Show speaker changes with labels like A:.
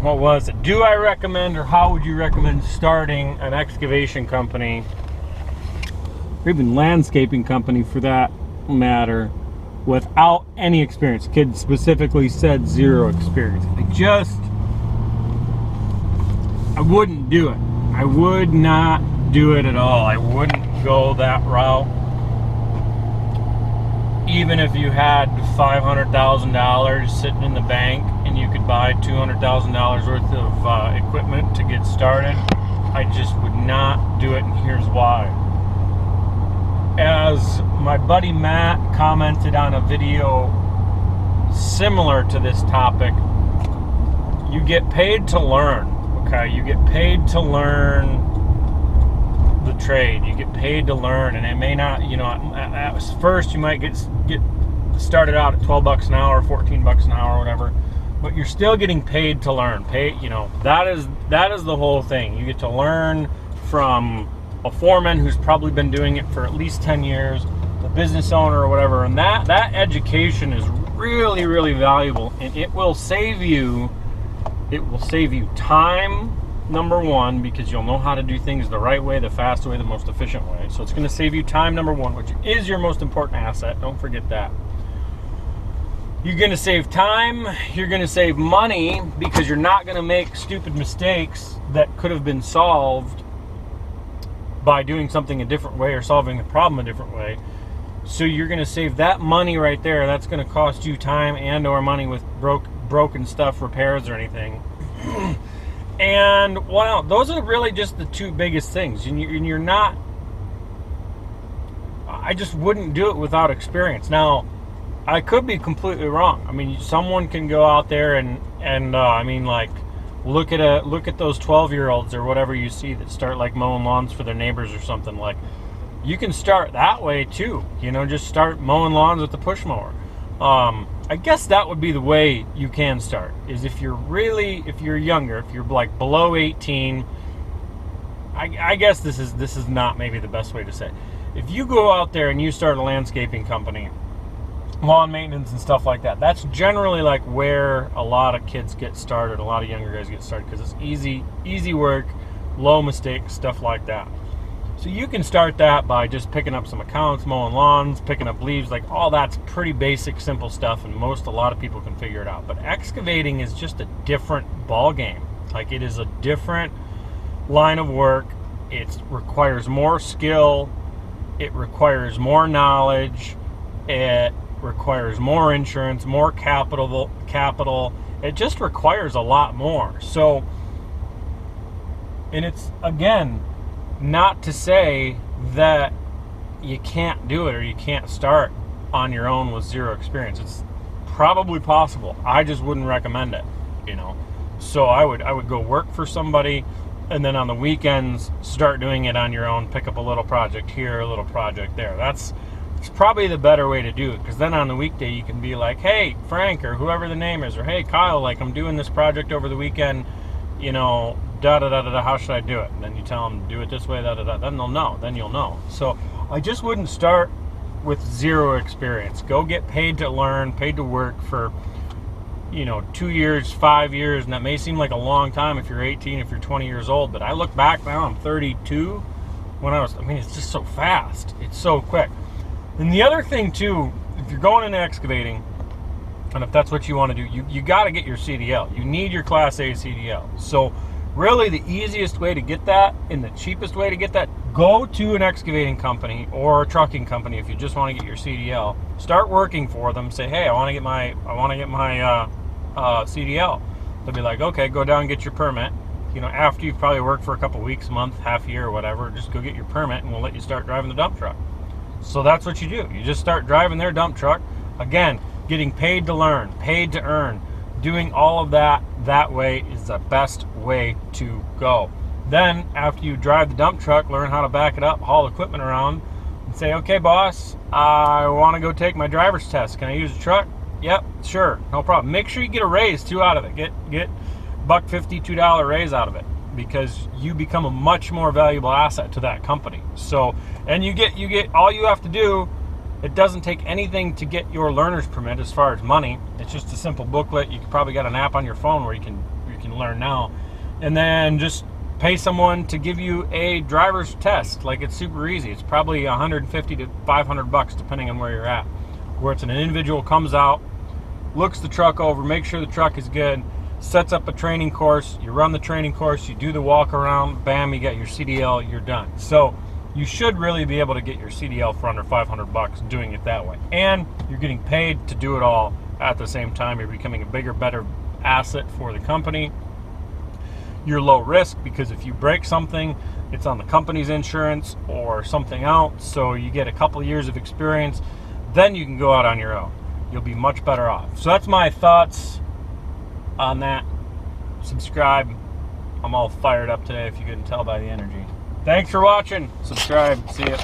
A: what was it? Do I recommend, or how would you recommend starting an excavation company, or even landscaping company for that matter, without any experience? Kid specifically said 0 experience. I wouldn't do it. I would not do it at all. I wouldn't go that route. Even if you had $500,000 sitting in the bank and you could buy $200,000 worth of equipment to get started, I just would not do it, and here's why. As my buddy Matt commented on a video similar to this topic, you get paid to learn, okay? You get paid to learn the trade. You get paid to learn, and it may not, at first you might get started out at $12 an hour, $14 an hour, whatever, but you're still getting paid to learn. That is the whole thing. You get to learn from a foreman who's probably been doing it for at least 10 years, the business owner or whatever, and that education is really, really valuable, and it will save you time, number one, because you'll know how to do things the right way, the fast way, the most efficient way. So it's going to save you time, number one, which is your most important asset. Don't forget that. You're going to save time. You're going to save money, because you're not going to make stupid mistakes that could have been solved by doing something a different way or solving the problem a different way. So you're going to save that money right there. That's going to cost you time and or money with broken stuff, repairs or anything. And wow, those are really just the two biggest things. And you're not, I just wouldn't do it without experience. Now, I could be completely wrong. I mean, someone can go out there and look at those 12-year-olds or whatever you see that start like mowing lawns for their neighbors or something. Like, you can start that way too. Just start mowing lawns with the push mower. I guess that would be the way you can start, is if you're younger, if you're like below 18, I guess this is not maybe the best way to say it. If you go out there and you start a landscaping company, lawn maintenance and stuff like that, that's generally like where a lot of kids get started, a lot of younger guys get started, because it's easy work, low mistakes, stuff like that. So you can start that by just picking up some accounts, mowing lawns, picking up leaves, like all that's pretty basic, simple stuff, and a lot of people can figure it out. But excavating is just a different ball game. Like, it is a different line of work. It requires more skill. It requires more knowledge. It requires more insurance, more capital. It just requires a lot more. So, and it's, again, not to say that you can't do it or you can't start on your own with 0 experience. It's probably possible. I just wouldn't recommend it, So I would go work for somebody, and then on the weekends start doing it on your own. Pick up a little project here, a little project there. It's probably the better way to do it, because then on the weekday you can be like, hey, Frank, or whoever the name is, or hey, Kyle, like, I'm doing this project over the weekend, da-da-da-da-da, how should I do it? And then you tell them, do it this way, da-da-da. Then they'll know. Then you'll know. So I just wouldn't start with 0 experience. Go get paid to learn, paid to work for, 2 years, 5 years, and that may seem like a long time if you're 18, if you're 20 years old, but I look back now, I'm 32, it's just so fast. It's so quick. And the other thing, too, if you're going into excavating, and if that's what you want to do, you got to get your CDL. You need your Class A CDL. So really the easiest way to get that and the cheapest way to get that, go to an excavating company or a trucking company if you just want to get your CDL. Start working for them. Say, hey, I want to get my CDL. They'll be like, okay, go down and get your permit. After you've probably worked for a couple weeks, month, half year, or whatever, just go get your permit and we'll let you start driving the dump truck. So that's what you do. You just start driving their dump truck. Again, getting paid to learn, paid to earn. Doing all of that way is the best way to go. Then, after you drive the dump truck, learn how to back it up, haul equipment around, and say, okay, boss, I want to go take my driver's test. Can I use the truck? Yep, sure, no problem. Make sure you get a raise, too, out of it. Get $1.50, $2 raise out of it, because you become a much more valuable asset to that company. So, and you get all you have to do. It doesn't take anything to get your learner's permit as far as money. It's just a simple booklet. You probably got an app on your phone where you can can learn now. And then just pay someone to give you a driver's test. Like, it's super easy. It's probably $150 to $500 depending on where you're at. Where it's an individual comes out, looks the truck over, makes sure the truck is good, sets up a training course, you run the training course, you do the walk around, bam, you get your CDL, you're done. So you should really be able to get your CDL for under $500 doing it that way. And you're getting paid to do it all at the same time. You're becoming a bigger, better asset for the company. You're low risk because if you break something, it's on the company's insurance or something else. So you get a couple years of experience, then you can go out on your own. You'll be much better off. So that's my thoughts on that. Subscribe. I'm all fired up today, if you couldn't tell by the energy. Thanks for watching. Subscribe. See ya.